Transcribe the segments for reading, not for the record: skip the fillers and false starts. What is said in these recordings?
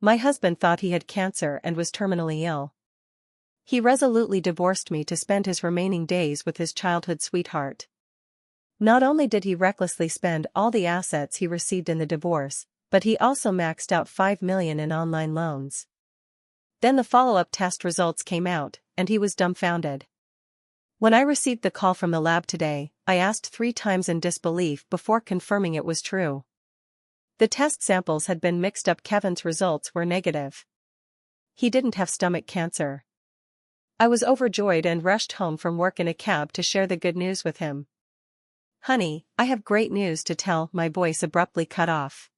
My husband thought he had cancer and was terminally ill. He resolutely divorced me to spend his remaining days with his childhood sweetheart. Not only did he recklessly spend all the assets he received in the divorce, but he also maxed out $5 million in online loans. Then the follow-up test results came out, and he was dumbfounded. When I received the call from the lab today, I asked 3 times in disbelief before confirming it was true. The test samples had been mixed up. Kevin's results were negative. He didn't have stomach cancer. I was overjoyed and rushed home from work in a cab to share the good news with him. "Honey, I have great news to tell," my voice abruptly cut off.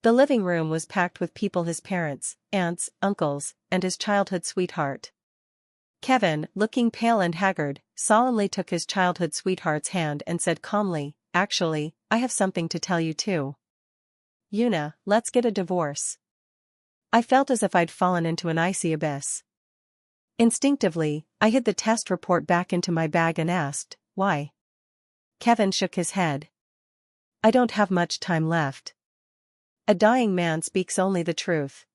The living room was packed with people: his parents, aunts, uncles, and his childhood sweetheart. Kevin, looking pale and haggard, solemnly took his childhood sweetheart's hand and said calmly, "Actually, I have something to tell you too. Una, let's get a divorce." I felt as if I'd fallen into an icy abyss. Instinctively, I hid the test report back into my bag and asked, "Why?" Kevin shook his head. "I don't have much time left. A dying man speaks only the truth.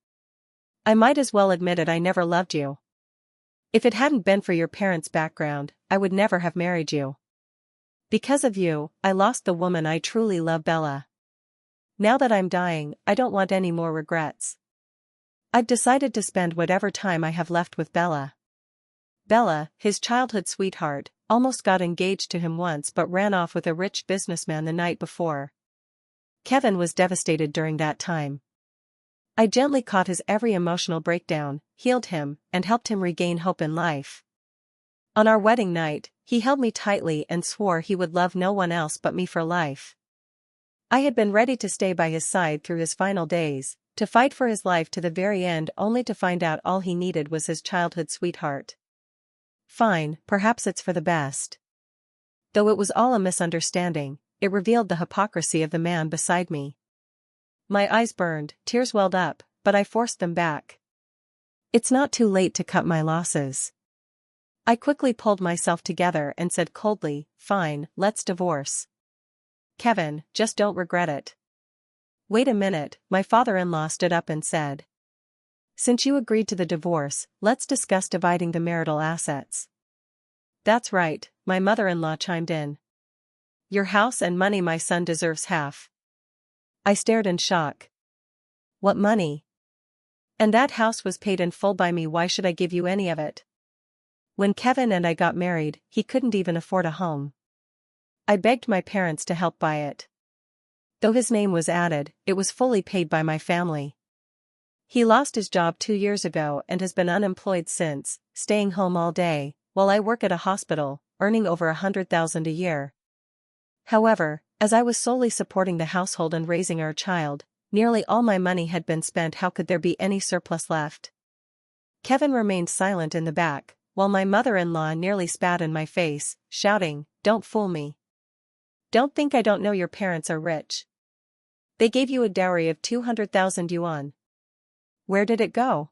I might as well admit it. I never loved you. If it hadn't been for your parents' background, I would never have married you. Because of you, I lost the woman I truly love, Bella. Now that I'm dying, I don't want any more regrets. I've decided to spend whatever time I have left with Bella." Bella, his childhood sweetheart, almost got engaged to him once but ran off with a rich businessman the night before. Kevin was devastated during that time. I gently caught his every emotional breakdown, healed him, and helped him regain hope in life. On our wedding night, he held me tightly and swore he would love no one else but me for life. I had been ready to stay by his side through his final days, to fight for his life to the very end, only to find out all he needed was his childhood sweetheart. Fine, perhaps it's for the best. Though it was all a misunderstanding, it revealed the hypocrisy of the man beside me. My eyes burned, tears welled up, but I forced them back. It's not too late to cut my losses. I quickly pulled myself together and said coldly, "Fine, let's divorce. Kevin, just don't regret it." "Wait a minute," my father-in-law stood up and said. "Since you agreed to the divorce, let's discuss dividing the marital assets." "That's right," my mother-in-law chimed in. "Your house and money. My son deserves half." I stared in shock. "What money? And that house was paid in full by me. Why should I give you any of it? When Kevin and I got married, he couldn't even afford a home. I begged my parents to help buy it. Though his name was added, it was fully paid by my family. He lost his job 2 years ago and has been unemployed since, staying home all day, while I work at a hospital, earning over $100,000 a year. However, as I was solely supporting the household and raising our child, nearly all my money had been spent. How could there be any surplus left?" Kevin remained silent in the back, while my mother-in-law nearly spat in my face, shouting, "Don't fool me. Don't think I don't know your parents are rich. They gave you a dowry of 200,000 yuan. Where did it go?"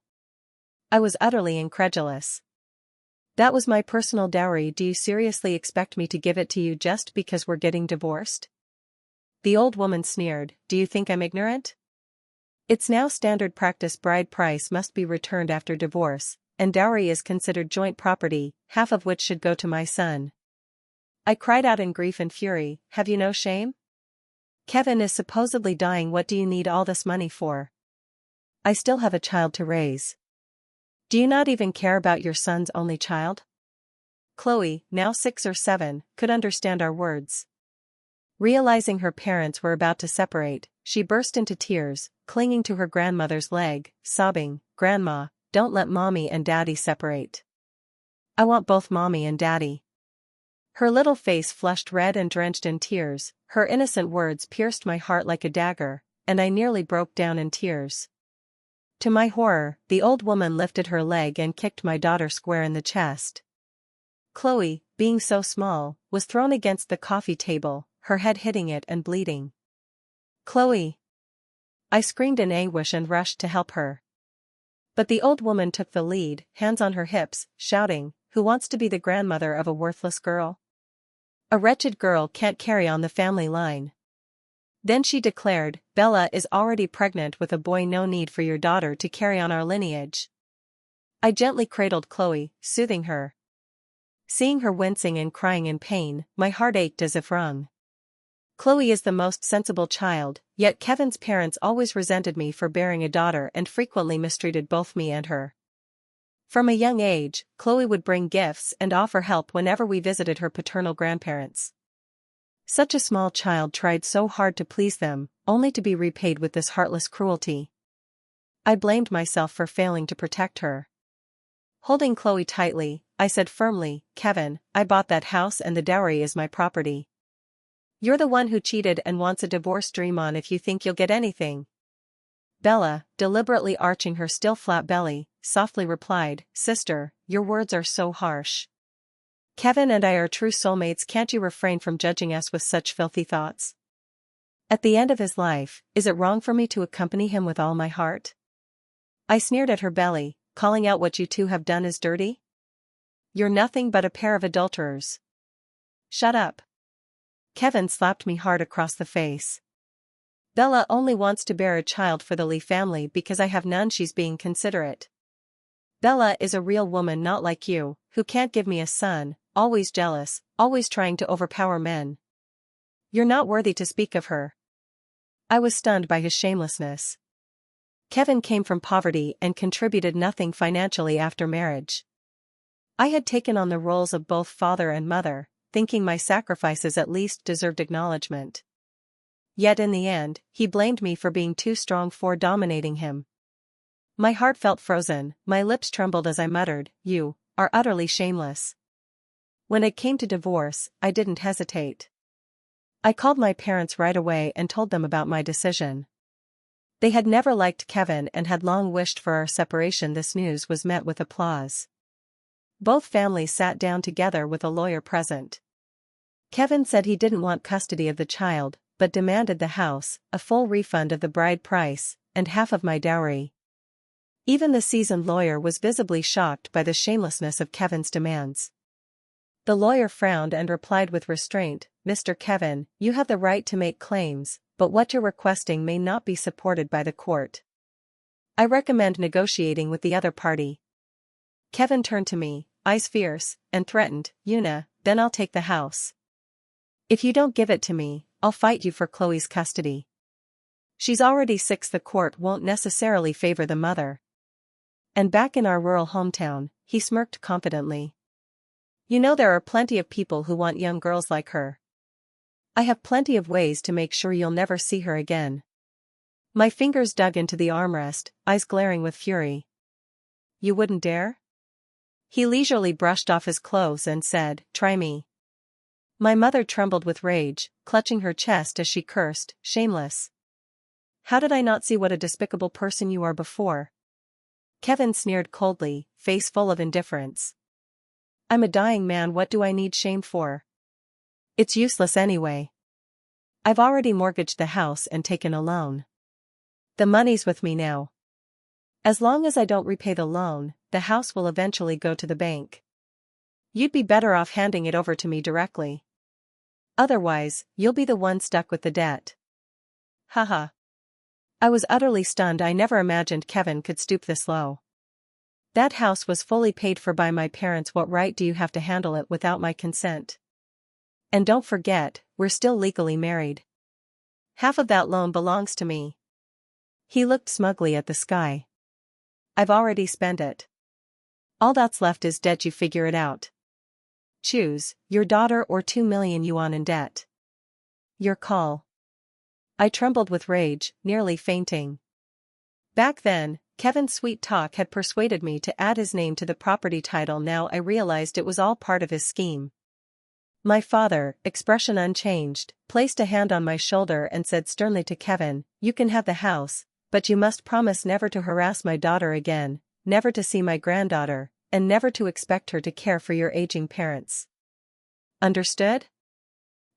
I was utterly incredulous. "That was my personal dowry. Do you seriously expect me to give it to you just because we're getting divorced?" The old woman sneered, "Do you think I'm ignorant? It's now standard practice. Bride price must be returned after divorce, and dowry is considered joint property, half of which should go to my son." I cried out in grief and fury, "Have you no shame? Kevin is supposedly dying. What do you need all this money for? I still have a child to raise. Do you not even care about your son's only child?" Chloe, now 6 or 7, could understand our words. Realizing her parents were about to separate, she burst into tears, clinging to her grandmother's leg, sobbing, "Grandma, don't let Mommy and Daddy separate. I want both Mommy and Daddy." Her little face flushed red and drenched in tears, her innocent words pierced my heart like a dagger, and I nearly broke down in tears. To my horror, the old woman lifted her leg and kicked my daughter square in the chest. Chloe, being so small, was thrown against the coffee table, her head hitting it and bleeding. "Chloe!" I screamed in anguish and rushed to help her. But the old woman took the lead, hands on her hips, shouting, "Who wants to be the grandmother of a worthless girl? A wretched girl can't carry on the family line. Then she declared, Bella is already pregnant with a boy, no need for your daughter to carry on our lineage. I gently cradled Chloe, soothing her. Seeing her wincing and crying in pain, my heart ached as if wrung. Chloe is the most sensible child, yet Kevin's parents always resented me for bearing a daughter and frequently mistreated both me and her. From a young age, Chloe would bring gifts and offer help whenever we visited her paternal grandparents. Such a small child tried so hard to please them, only to be repaid with this heartless cruelty. I blamed myself for failing to protect her. Holding Chloe tightly, I said firmly, Kevin, I bought that house and the dowry is my property. You're the one who cheated and wants a divorce. Dream on if you think you'll get anything. Bella, deliberately arching her still flat belly, softly replied, Sister, your words are so harsh. Kevin and I are true soulmates. Can't you refrain from judging us with such filthy thoughts? At the end of his life, is it wrong for me to accompany him with all my heart? I sneered at her belly, calling out, what you two have done is dirty? You're nothing but a pair of adulterers. Shut up. Kevin slapped me hard across the face. Bella only wants to bear a child for the Lee family because I have none. She's being considerate. Bella is a real woman, not like you, who can't give me a son, always jealous, always trying to overpower men. You're not worthy to speak of her. I was stunned by his shamelessness. Kevin came from poverty and contributed nothing financially after marriage. I had taken on the roles of both father and mother, thinking my sacrifices at least deserved acknowledgement. Yet in the end, he blamed me for being too strong for dominating him. My heart felt frozen, my lips trembled as I muttered, You are utterly shameless. When it came to divorce, I didn't hesitate. I called my parents right away and told them about my decision. They had never liked Kevin and had long wished for our separation. This news was met with applause. Both families sat down together with a lawyer present. Kevin said he didn't want custody of the child, but demanded the house, a full refund of the bride price, and half of my dowry. Even the seasoned lawyer was visibly shocked by the shamelessness of Kevin's demands. The lawyer frowned and replied with restraint, Mr. Kevin, you have the right to make claims, but what you're requesting may not be supported by the court. I recommend negotiating with the other party. Kevin turned to me, eyes fierce, and threatened, Una, then I'll take the house. If you don't give it to me, I'll fight you for Chloe's custody. She's already 6. The court won't necessarily favor the mother. And back in our rural hometown, he smirked confidently. You know there are plenty of people who want young girls like her. I have plenty of ways to make sure you'll never see her again. My fingers dug into the armrest, eyes glaring with fury. You wouldn't dare? He leisurely brushed off his clothes and said, Try me. My mother trembled with rage, clutching her chest as she cursed, Shameless. How did I not see what a despicable person you are before? Kevin sneered coldly, face full of indifference. I'm a dying man, what do I need shame for? It's useless anyway. I've already mortgaged the house and taken a loan. The money's with me now. As long as I don't repay the loan, the house will eventually go to the bank. You'd be better off handing it over to me directly. Otherwise, you'll be the one stuck with the debt. Haha. I was utterly stunned. I never imagined Kevin could stoop this low. That house was fully paid for by my parents. What right do you have to handle it without my consent? And don't forget, we're still legally married. Half of that loan belongs to me. He looked smugly at the sky. I've already spent it. All that's left is debt. You figure it out. Choose, your daughter or 2 million yuan in debt. Your call. I trembled with rage, nearly fainting. Back then, Kevin's sweet talk had persuaded me to add his name to the property title. Now I realized it was all part of his scheme. My father, expression unchanged, placed a hand on my shoulder and said sternly to Kevin, You can have the house, but you must promise never to harass my daughter again, never to see my granddaughter, and never to expect her to care for your aging parents. Understood?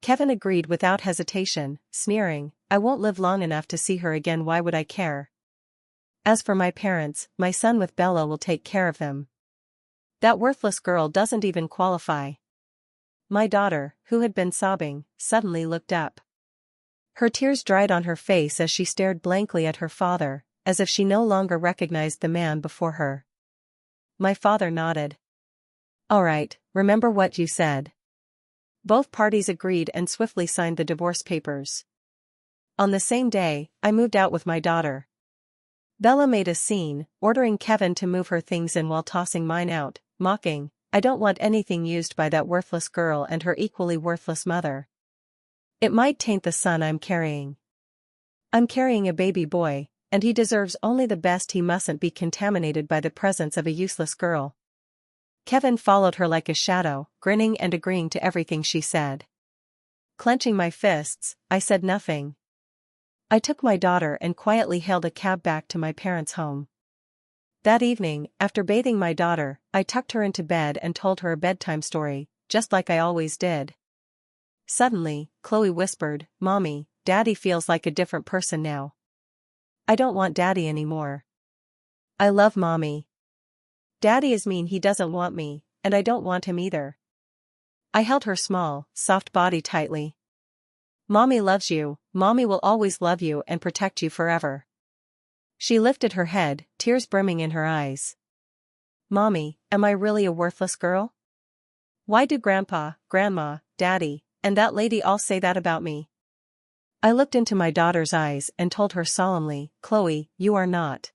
Kevin agreed without hesitation, sneering, I won't live long enough to see her again. Why would I care? As for my parents, my son with Bella will take care of them. That worthless girl doesn't even qualify. My daughter, who had been sobbing, suddenly looked up. Her tears dried on her face as she stared blankly at her father, as if she no longer recognized the man before her. My father nodded. All right, remember what you said. Both parties agreed and swiftly signed the divorce papers. On the same day, I moved out with my daughter. Bella made a scene, ordering Kevin to move her things in while tossing mine out, mocking, I don't want anything used by that worthless girl and her equally worthless mother. It might taint the son I'm carrying. I'm carrying a baby boy, and he deserves only the best. He mustn't be contaminated by the presence of a useless girl. Kevin followed her like a shadow, grinning and agreeing to everything she said. Clenching my fists, I said nothing. I took my daughter and quietly hailed a cab back to my parents' home. That evening, after bathing my daughter, I tucked her into bed and told her a bedtime story, just like I always did. Suddenly, Chloe whispered, Mommy, Daddy feels like a different person now. I don't want Daddy anymore. I love Mommy. Daddy is mean. He doesn't want me, and I don't want him either. I held her small, soft body tightly. Mommy loves you. Mommy will always love you and protect you forever. She lifted her head, tears brimming in her eyes. Mommy, am I really a worthless girl? Why do Grandpa, Grandma, Daddy, and that lady all say that about me? I looked into my daughter's eyes and told her solemnly, Chloe, you are not.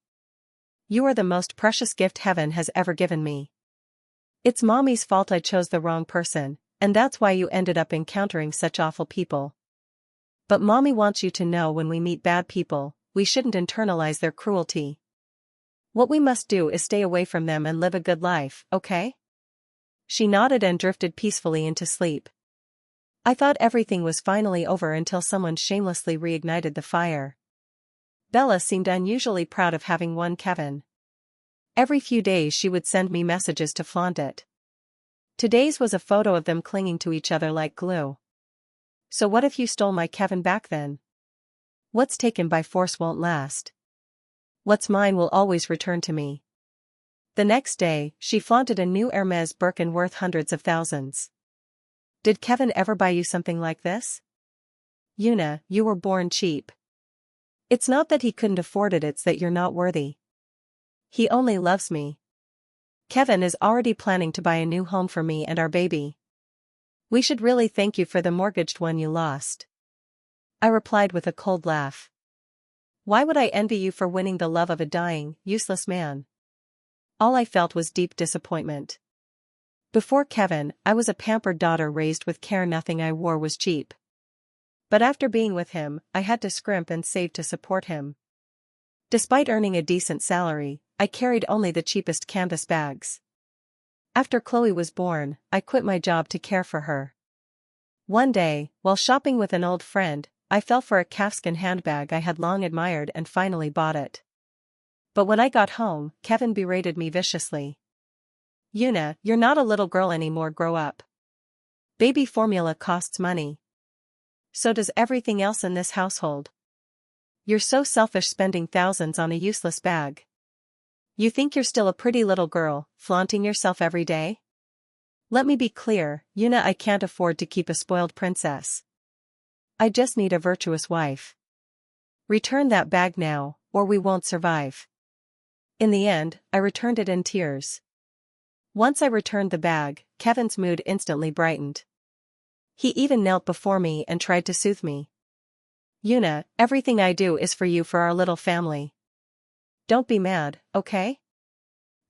You are the most precious gift heaven has ever given me. It's Mommy's fault I chose the wrong person, and that's why you ended up encountering such awful people. But Mommy wants you to know when we meet bad people, we shouldn't internalize their cruelty. What we must do is stay away from them and live a good life, okay? She nodded and drifted peacefully into sleep. I thought everything was finally over until someone shamelessly reignited the fire. Bella seemed unusually proud of having won Kevin. Every few days she would send me messages to flaunt it. Today's was a photo of them clinging to each other like glue. So what if you stole my Kevin back then? What's taken by force won't last. What's mine will always return to me. The next day, she flaunted a new Hermes Birkin worth hundreds of thousands. Did Kevin ever buy you something like this? Una, you were born cheap. It's not that he couldn't afford it, it's that you're not worthy. He only loves me. Kevin is already planning to buy a new home for me and our baby. We should really thank you for the mortgaged one you lost. I replied with a cold laugh. Why would I envy you for winning the love of a dying, useless man? All I felt was deep disappointment. Before Kevin, I was a pampered daughter raised with care. Nothing I wore was cheap. But after being with him, I had to scrimp and save to support him. Despite earning a decent salary, I carried only the cheapest canvas bags. After Chloe was born, I quit my job to care for her. One day, while shopping with an old friend, I fell for a calfskin handbag I had long admired and finally bought it. But when I got home, Kevin berated me viciously. Una, you're not a little girl anymore, grow up. Baby formula costs money. So does everything else in this household. You're so selfish spending thousands on a useless bag. You think you're still a pretty little girl, flaunting yourself every day? Let me be clear, Una, I can't afford to keep a spoiled princess. I just need a virtuous wife. Return that bag now, or we won't survive. In the end, I returned it in tears. Once I returned the bag, Kevin's mood instantly brightened. He even knelt before me and tried to soothe me. Una, everything I do is for you, for our little family. Don't be mad, okay?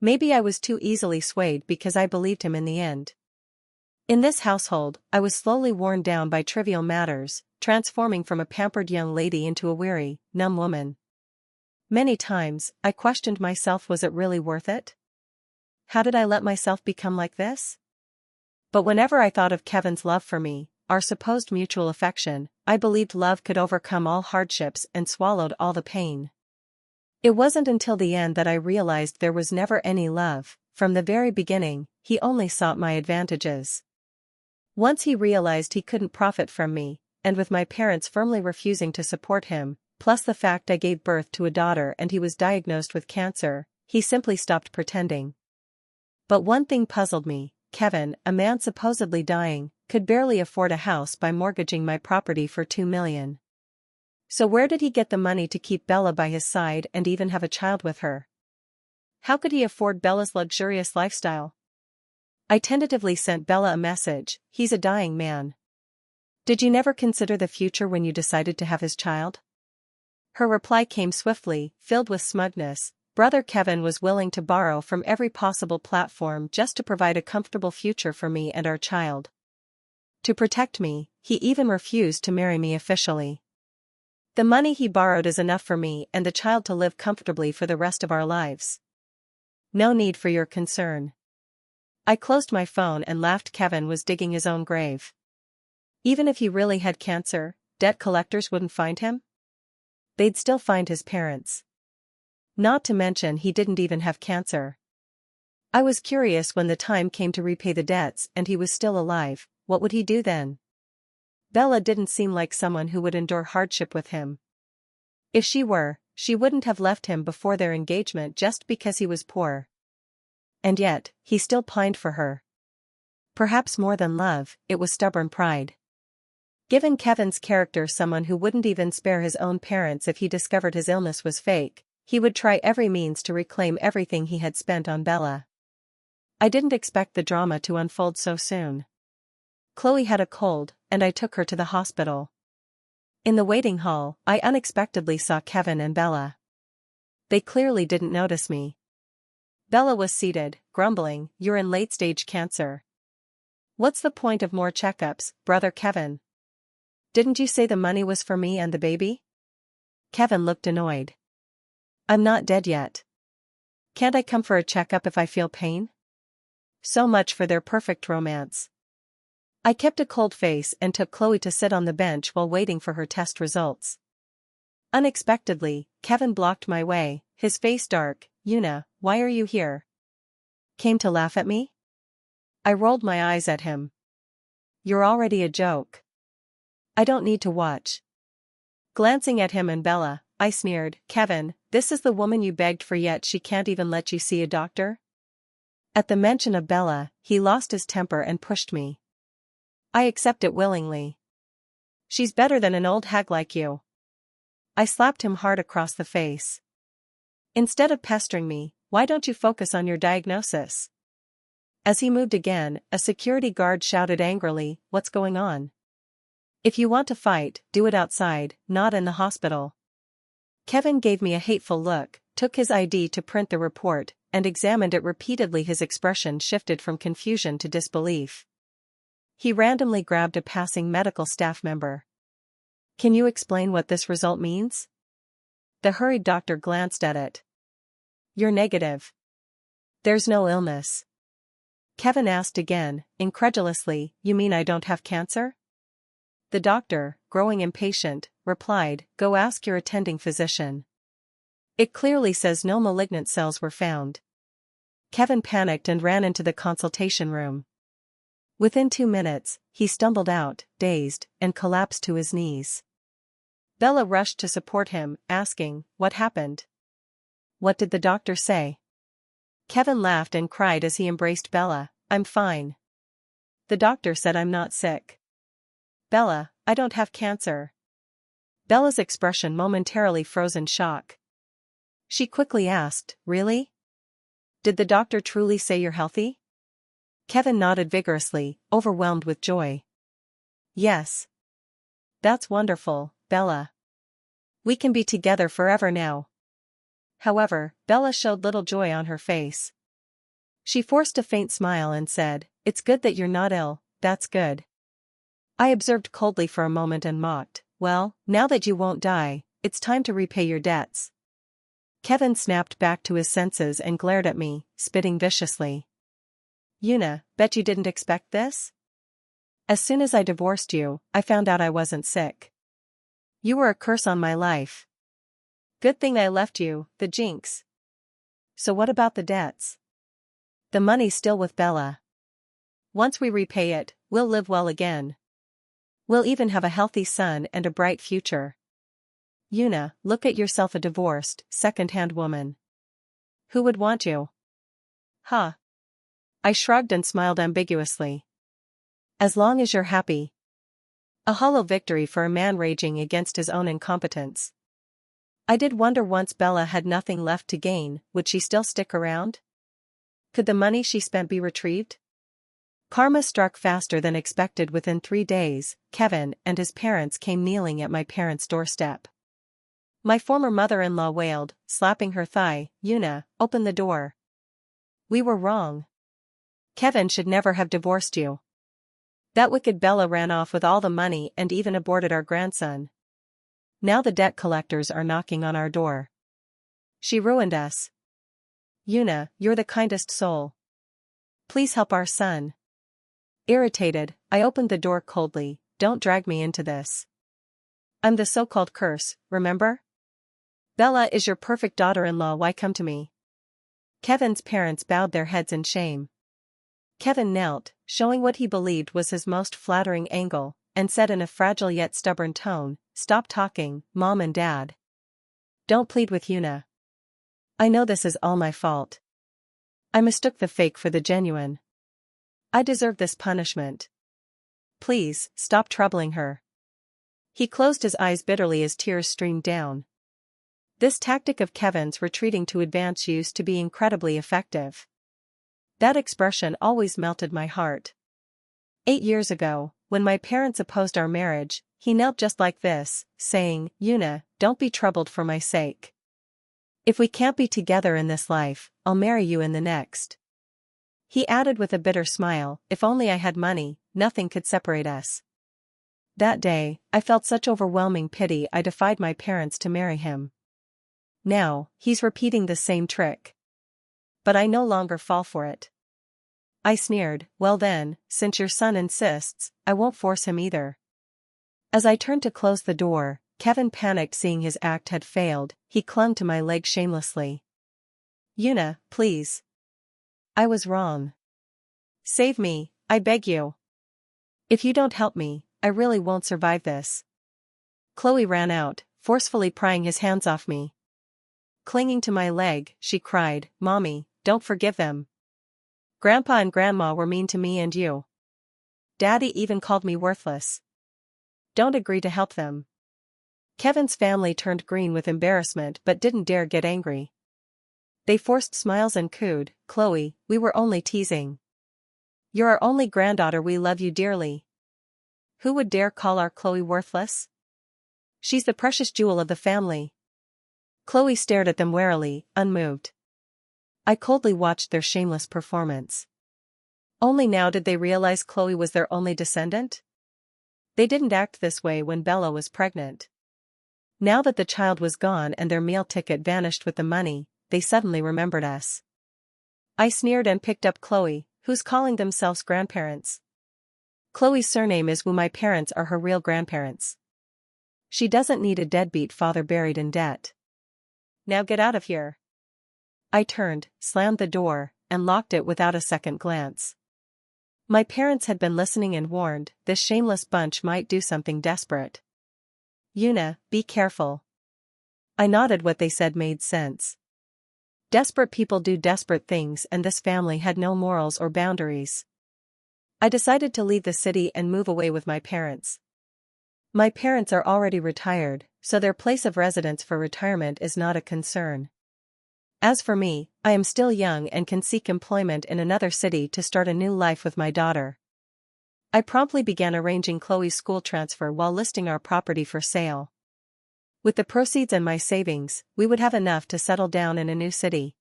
Maybe I was too easily swayed because I believed him in the end. In this household, I was slowly worn down by trivial matters, transforming from a pampered young lady into a weary, numb woman. Many times, I questioned myself, was it really worth it? How did I let myself become like this? But whenever I thought of Kevin's love for me, our supposed mutual affection, I believed love could overcome all hardships and swallowed all the pain. It wasn't until the end that I realized there was never any love. From the very beginning, he only sought my advantages. Once he realized he couldn't profit from me, and with my parents firmly refusing to support him, plus the fact I gave birth to a daughter and he was diagnosed with cancer, he simply stopped pretending. But one thing puzzled me: Kevin, a man supposedly dying, could barely afford a house by mortgaging my property for $2 million. So where did he get the money to keep Bella by his side and even have a child with her? How could he afford Bella's luxurious lifestyle? I tentatively sent Bella a message, he's a dying man. Did you never consider the future when you decided to have his child? Her reply came swiftly, filled with smugness. Brother Kevin was willing to borrow from every possible platform just to provide a comfortable future for me and our child. To protect me, he even refused to marry me officially. The money he borrowed is enough for me and the child to live comfortably for the rest of our lives. No need for your concern. I closed my phone and laughed. Kevin was digging his own grave. Even if he really had cancer, debt collectors wouldn't find him? They'd still find his parents. Not to mention he didn't even have cancer. I was curious when the time came to repay the debts and he was still alive, what would he do then? Bella didn't seem like someone who would endure hardship with him. If she were, she wouldn't have left him before their engagement just because he was poor. And yet, he still pined for her. Perhaps more than love, it was stubborn pride. Given Kevin's character, someone who wouldn't even spare his own parents if he discovered his illness was fake, he would try every means to reclaim everything he had spent on Bella. I didn't expect the drama to unfold so soon. Chloe had a cold, and I took her to the hospital. In the waiting hall, I unexpectedly saw Kevin and Bella. They clearly didn't notice me. Bella was seated, grumbling, "You're in late-stage cancer. What's the point of more checkups, Brother Kevin? Didn't you say the money was for me and the baby?" Kevin looked annoyed. "I'm not dead yet. Can't I come for a checkup if I feel pain?" So much for their perfect romance. I kept a cold face and took Chloe to sit on the bench while waiting for her test results. Unexpectedly, Kevin blocked my way, his face dark. "Una, why are you here? Came to laugh at me?" I rolled my eyes at him. "You're already a joke. I don't need to watch." Glancing at him and Bella, I sneered, "Kevin, this is the woman you begged for, yet she can't even let you see a doctor?" At the mention of Bella, he lost his temper and pushed me. "I accept it willingly. She's better than an old hag like you." I slapped him hard across the face. "Instead of pestering me, why don't you focus on your diagnosis?" As he moved again, a security guard shouted angrily, "What's going on? If you want to fight, do it outside, not in the hospital." Kevin gave me a hateful look, took his ID to print the report, and examined it repeatedly. His expression shifted from confusion to disbelief. He randomly grabbed a passing medical staff member. "Can you explain what this result means?" The hurried doctor glanced at it. "You're negative. There's no illness." Kevin asked again, incredulously, "You mean I don't have cancer?" The doctor, growing impatient, replied, "Go ask your attending physician. It clearly says no malignant cells were found." Kevin panicked and ran into the consultation room. Within 2 minutes, he stumbled out, dazed, and collapsed to his knees. Bella rushed to support him, asking, "What happened? What did the doctor say?" Kevin laughed and cried as he embraced Bella, "I'm fine. The doctor said I'm not sick. Bella, I don't have cancer." Bella's expression momentarily froze in shock. She quickly asked, "Really? Did the doctor truly say you're healthy?" Kevin nodded vigorously, overwhelmed with joy. "Yes. That's wonderful, Bella. We can be together forever now." However, Bella showed little joy on her face. She forced a faint smile and said, "It's good that you're not ill, that's good." I observed coldly for a moment and mocked, "Well, now that you won't die, it's time to repay your debts." Kevin snapped back to his senses and glared at me, spitting viciously. "Una, bet you didn't expect this? As soon as I divorced you, I found out I wasn't sick. You were a curse on my life. Good thing I left you, the jinx." "So what about the debts?" "The money's still with Bella. Once we repay it, we'll live well again. We'll even have a healthy son and a bright future. Una, look at yourself, a divorced, second-hand woman. Who would want you?" "Huh." I shrugged and smiled ambiguously. "As long as you're happy." A hollow victory for a man raging against his own incompetence. I did wonder, once Bella had nothing left to gain, would she still stick around? Could the money she spent be retrieved? Karma struck faster than expected. Within 3 days, Kevin and his parents came kneeling at my parents' doorstep. My former mother-in-law wailed, slapping her thigh, "Una, open the door. We were wrong. Kevin should never have divorced you. That wicked Bella ran off with all the money and even aborted our grandson. Now the debt collectors are knocking on our door. She ruined us. Una, you're the kindest soul. Please help our son." Irritated, I opened the door coldly. "Don't drag me into this. I'm the so-called curse, remember? Bella is your perfect daughter-in-law. Why come to me?" Kevin's parents bowed their heads in shame. Kevin knelt, showing what he believed was his most flattering angle, and said in a fragile yet stubborn tone, "Stop talking, Mom and Dad. Don't plead with Una. I know this is all my fault. I mistook the fake for the genuine. I deserve this punishment. Please, stop troubling her." He closed his eyes bitterly as tears streamed down. This tactic of Kevin's, retreating to advance, used to be incredibly effective. That expression always melted my heart. 8 years ago, when my parents opposed our marriage, he knelt just like this, saying, "Una, don't be troubled for my sake. If we can't be together in this life, I'll marry you in the next." He added with a bitter smile, "If only I had money, nothing could separate us." That day, I felt such overwhelming pity I defied my parents to marry him. Now, he's repeating the same trick. But I no longer fall for it. I sneered, "Well then, since your son insists, I won't force him either." As I turned to close the door, Kevin panicked, seeing his act had failed. He clung to my leg shamelessly. "Una, please. I was wrong. Save me, I beg you. If you don't help me, I really won't survive this." Chloe ran out, forcefully prying his hands off me. Clinging to my leg, she cried, "Mommy, don't forgive them. Grandpa and Grandma were mean to me and you. Daddy even called me worthless. Don't agree to help them." Kevin's family turned green with embarrassment but didn't dare get angry. They forced smiles and cooed, "Chloe, we were only teasing. You're our only granddaughter, we love you dearly. Who would dare call our Chloe worthless? She's the precious jewel of the family." Chloe stared at them warily, unmoved. I coldly watched their shameless performance. Only now did they realize Chloe was their only descendant? They didn't act this way when Bella was pregnant. Now that the child was gone and their meal ticket vanished with the money, they suddenly remembered us. I sneered and picked up Chloe, "Who's calling themselves grandparents? Chloe's surname is Wu. My parents are her real grandparents. She doesn't need a deadbeat father buried in debt. Now get out of here." I turned, slammed the door, and locked it without a second glance. My parents had been listening and warned, this shameless bunch might do something desperate. "Una, be careful." I nodded. What they said made sense. Desperate people do desperate things, and this family had no morals or boundaries. I decided to leave the city and move away with my parents. My parents are already retired, so their place of residence for retirement is not a concern. As for me, I am still young and can seek employment in another city to start a new life with my daughter. I promptly began arranging Chloe's school transfer while listing our property for sale. With the proceeds and my savings, we would have enough to settle down in a new city.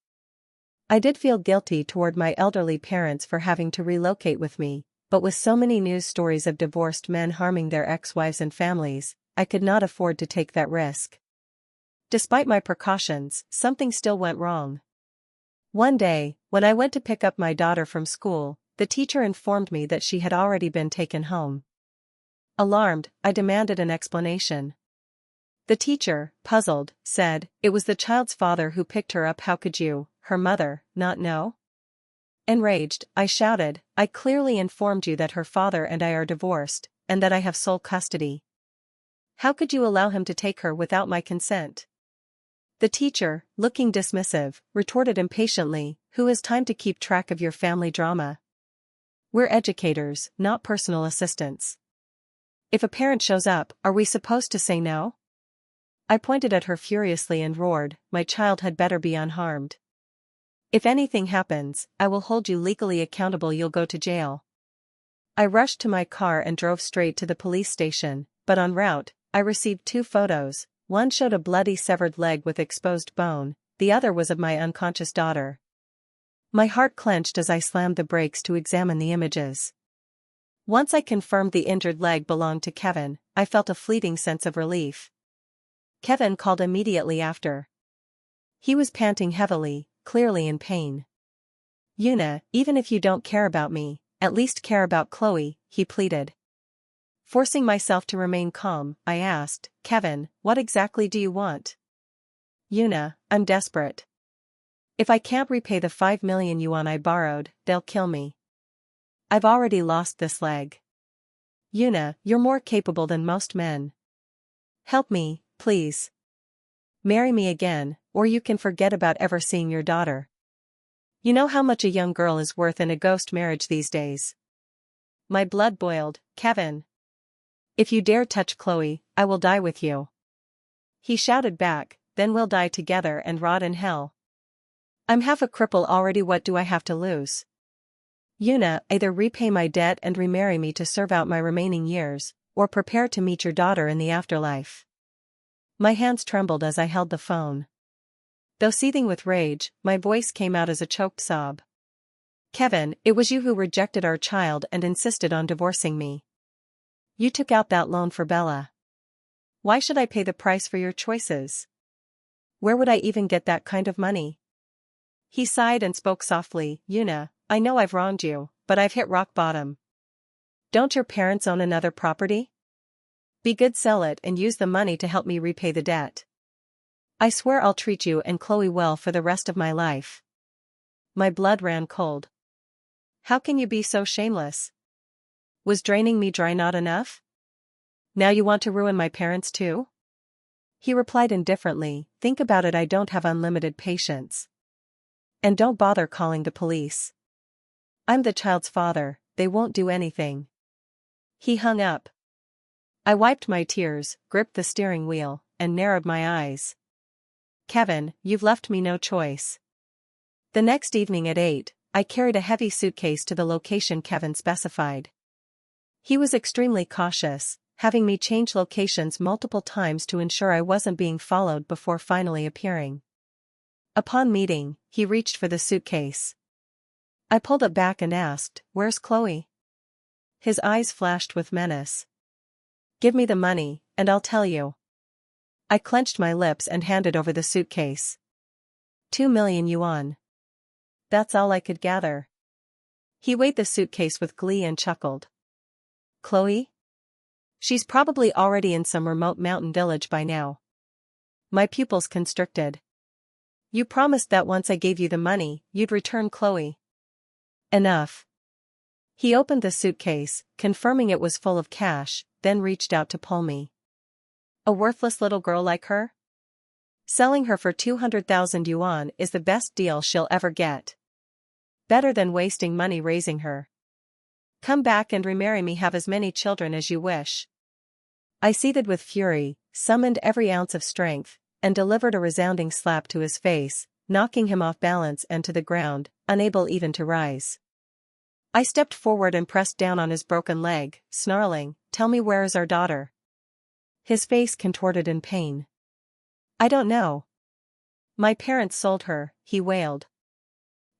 I did feel guilty toward my elderly parents for having to relocate with me, but with so many news stories of divorced men harming their ex-wives and families, I could not afford to take that risk. Despite my precautions, something still went wrong. One day, when I went to pick up my daughter from school, the teacher informed me that she had already been taken home. Alarmed, I demanded an explanation. The teacher, puzzled, said, "It was the child's father who picked her up. How could you, her mother, not know?" Enraged, I shouted, "I clearly informed you that her father and I are divorced, and that I have sole custody. How could you allow him to take her without my consent?" The teacher, looking dismissive, retorted impatiently, "Who has time to keep track of your family drama? We're educators, not personal assistants. If a parent shows up, are we supposed to say no? I pointed at her furiously and roared, my child had better be unharmed. If anything happens, I will hold you legally accountable, you'll go to jail. I rushed to my car and drove straight to the police station, but en route, I received 2 photos. One showed a bloody severed leg with exposed bone, the other was of my unconscious daughter. My heart clenched as I slammed the brakes to examine the images. Once I confirmed the injured leg belonged to Kevin, I felt a fleeting sense of relief. Kevin called immediately after. He was panting heavily, clearly in pain. Yuna, even if you don't care about me, at least care about Chloe, he pleaded. Forcing myself to remain calm, I asked, Kevin, what exactly do you want? Yuna, I'm desperate. If I can't repay the 5 million yuan I borrowed, they'll kill me. I've already lost this leg. Yuna, you're more capable than most men. Help me, please. Marry me again, or you can forget about ever seeing your daughter. You know how much a young girl is worth in a ghost marriage these days. My blood boiled, Kevin. If you dare touch Chloe, I will die with you. He shouted back, then we'll die together and rot in hell. I'm half a cripple already, what do I have to lose? Yuna, either repay my debt and remarry me to serve out my remaining years, or prepare to meet your daughter in the afterlife. My hands trembled as I held the phone. Though seething with rage, my voice came out as a choked sob. Kevin, it was you who rejected our child and insisted on divorcing me. You took out that loan for Bella. Why should I pay the price for your choices? Where would I even get that kind of money? He sighed and spoke softly, Yuna, I know I've wronged you, but I've hit rock bottom. Don't your parents own another property? Be good, sell it and use the money to help me repay the debt. I swear I'll treat you and Chloe well for the rest of my life. My blood ran cold. How can you be so shameless? Was draining me dry not enough? Now you want to ruin my parents too? He replied indifferently, think about it, I don't have unlimited patience. And don't bother calling the police. I'm the child's father, they won't do anything. He hung up. I wiped my tears, gripped the steering wheel, and narrowed my eyes. Kevin, you've left me no choice. The next evening at 8, I carried a heavy suitcase to the location Kevin specified. He was extremely cautious, having me change locations multiple times to ensure I wasn't being followed before finally appearing. Upon meeting, he reached for the suitcase. I pulled it back and asked, where's Chloe? His eyes flashed with menace. Give me the money, and I'll tell you. I clenched my lips and handed over the suitcase. 2 million yuan. That's all I could gather. He weighed the suitcase with glee and chuckled. Chloe? She's probably already in some remote mountain village by now. My pupils constricted. You promised that once I gave you the money, you'd return Chloe. Enough. He opened the suitcase, confirming it was full of cash, then reached out to pull me. A worthless little girl like her? Selling her for 200,000 yuan is the best deal she'll ever get. Better than wasting money raising her. Come back and remarry me, have as many children as you wish. I seethed with fury, summoned every ounce of strength, and delivered a resounding slap to his face, knocking him off balance and to the ground, unable even to rise. I stepped forward and pressed down on his broken leg, snarling, tell me, where is our daughter? His face contorted in pain. I don't know. My parents sold her, he wailed.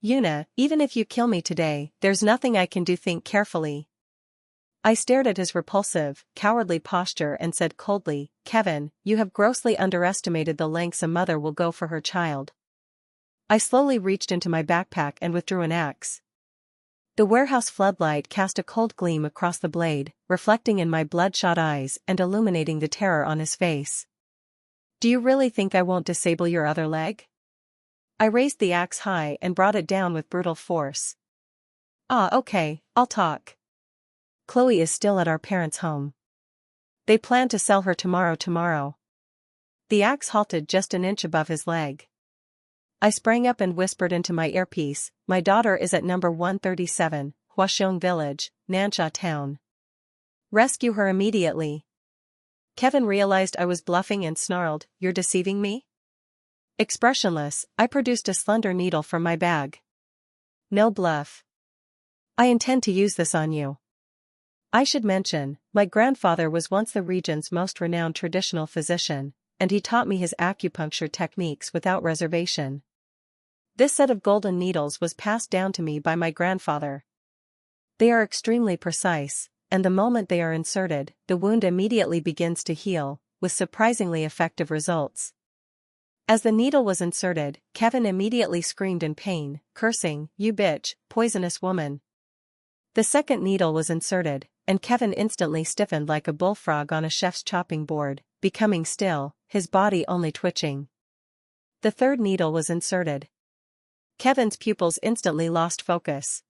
Yuna, even if you kill me today, there's nothing I can do, think carefully. I stared at his repulsive, cowardly posture and said coldly, Kevin, you have grossly underestimated the lengths a mother will go for her child. I slowly reached into my backpack and withdrew an axe. The warehouse floodlight cast a cold gleam across the blade, reflecting in my bloodshot eyes and illuminating the terror on his face. Do you really think I won't disable your other leg? I raised the axe high and brought it down with brutal force. Okay, I'll talk. Chloe is still at our parents' home. They plan to sell her tomorrow. The axe halted just an inch above his leg. I sprang up and whispered into my earpiece, my daughter is at number 137, Huaxiong Village, Nansha Town. Rescue her immediately. Kevin realized I was bluffing and snarled, "You're deceiving me?" Expressionless, I produced a slender needle from my bag. "No bluff. I intend to use this on you." I should mention, my grandfather was once the region's most renowned traditional physician, and he taught me his acupuncture techniques without reservation. This set of golden needles was passed down to me by my grandfather. They are extremely precise, and the moment they are inserted, the wound immediately begins to heal, with surprisingly effective results. As the needle was inserted, Kevin immediately screamed in pain, cursing, "You bitch, poisonous woman." The second needle was inserted, and Kevin instantly stiffened like a bullfrog on a chef's chopping board, becoming still, his body only twitching. The third needle was inserted. Kevin's pupils instantly lost focus.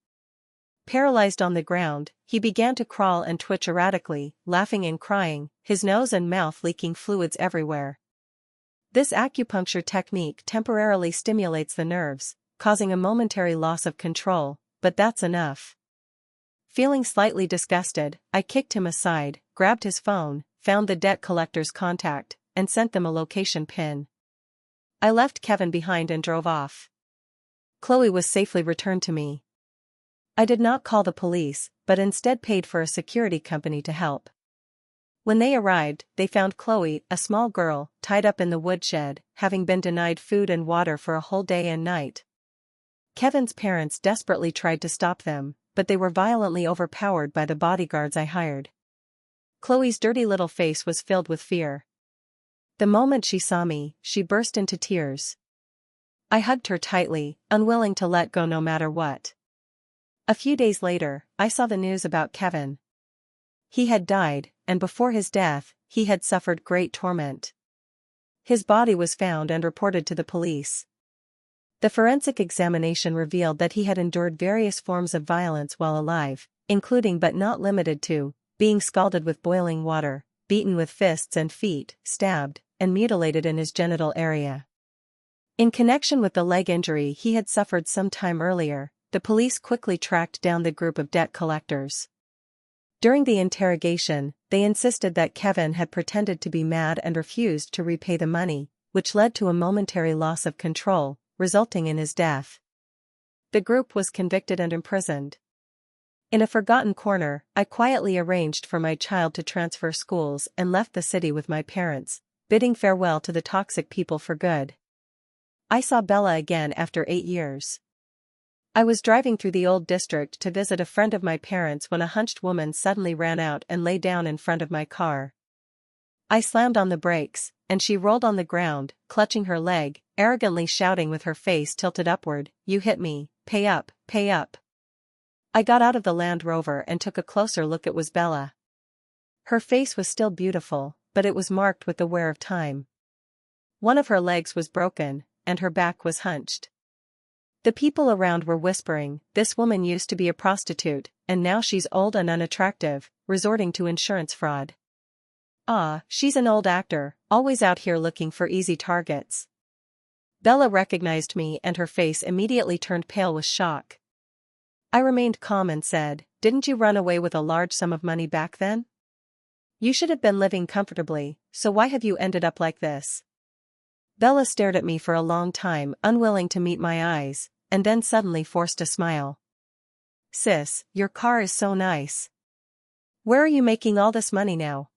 Paralyzed on the ground, he began to crawl and twitch erratically, laughing and crying, his nose and mouth leaking fluids everywhere. This acupuncture technique temporarily stimulates the nerves, causing a momentary loss of control, but that's enough. Feeling slightly disgusted, I kicked him aside, grabbed his phone, found the debt collector's contact, and sent them a location pin. I left Kevin behind and drove off. Chloe was safely returned to me. I did not call the police, but instead paid for a security company to help. When they arrived, they found Chloe, a small girl, tied up in the woodshed, having been denied food and water for a whole day and night. Kevin's parents desperately tried to stop them, but they were violently overpowered by the bodyguards I hired. Chloe's dirty little face was filled with fear. The moment she saw me, she burst into tears. I hugged her tightly, unwilling to let go no matter what. A few days later, I saw the news about Kevin. He had died, and before his death, he had suffered great torment. His body was found and reported to the police. The forensic examination revealed that he had endured various forms of violence while alive, including but not limited to, being scalded with boiling water, beaten with fists and feet, stabbed, and mutilated in his genital area. In connection with the leg injury he had suffered some time earlier, the police quickly tracked down the group of debt collectors. During the interrogation, they insisted that Kevin had pretended to be mad and refused to repay the money, which led to a momentary loss of control, resulting in his death. The group was convicted and imprisoned. In a forgotten corner, I quietly arranged for my child to transfer schools and left the city with my parents, bidding farewell to the toxic people for good. I saw Bella again after 8 years. I was driving through the old district to visit a friend of my parents when a hunched woman suddenly ran out and lay down in front of my car. I slammed on the brakes, and she rolled on the ground, clutching her leg, arrogantly shouting with her face tilted upward, "You hit me, pay up, pay up." I got out of the Land Rover and took a closer look. It was Bella. Her face was still beautiful, but it was marked with the wear of time. One of her legs was broken, and her back was hunched. The people around were whispering, "This woman used to be a prostitute, and now she's old and unattractive, resorting to insurance fraud. Ah, she's an old actor, always out here looking for easy targets." Bella recognized me and her face immediately turned pale with shock. I remained calm and said, "Didn't you run away with a large sum of money back then? You should have been living comfortably, so why have you ended up like this?" Bella stared at me for a long time, unwilling to meet my eyes, and then suddenly forced a smile. "Sis, your car is so nice. Where are you making all this money now?"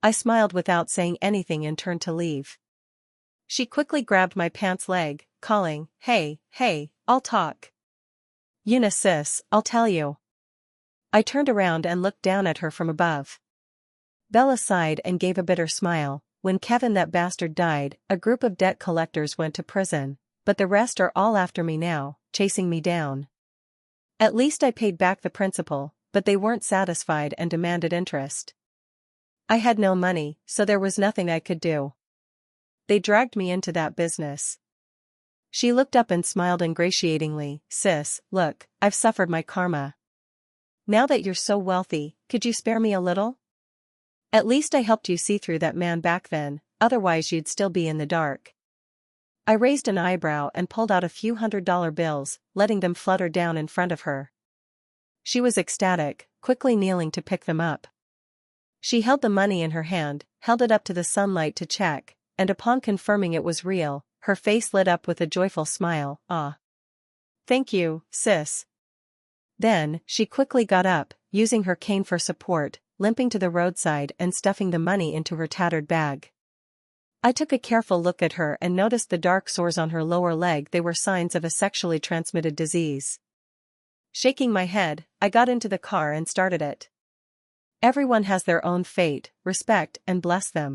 I smiled without saying anything and turned to leave. She quickly grabbed my pants leg, calling, "Hey, hey, I'll talk. Eunice sis, I'll tell you." I turned around and looked down at her from above. Bella sighed and gave a bitter smile. "When Kevin that bastard died, a group of debt collectors went to prison, but the rest are all after me now, chasing me down. At least I paid back the principal, but they weren't satisfied and demanded interest. I had no money, so there was nothing I could do. They dragged me into that business." She looked up and smiled ingratiatingly. "Sis, look, I've suffered my karma. Now that you're so wealthy, could you spare me a little? At least I helped you see through that man back then, otherwise you'd still be in the dark." I raised an eyebrow and pulled out a few $100 bills, letting them flutter down in front of her. She was ecstatic, quickly kneeling to pick them up. She held the money in her hand, held it up to the sunlight to check, and upon confirming it was real, her face lit up with a joyful smile. "Ah. Thank you, sis." Then, she quickly got up, using her cane for support, limping to the roadside and stuffing the money into her tattered bag. I took a careful look at her and noticed the dark sores on her lower leg. They were signs of a sexually transmitted disease. Shaking my head, I got into the car and started it. Everyone has their own fate, respect and bless them.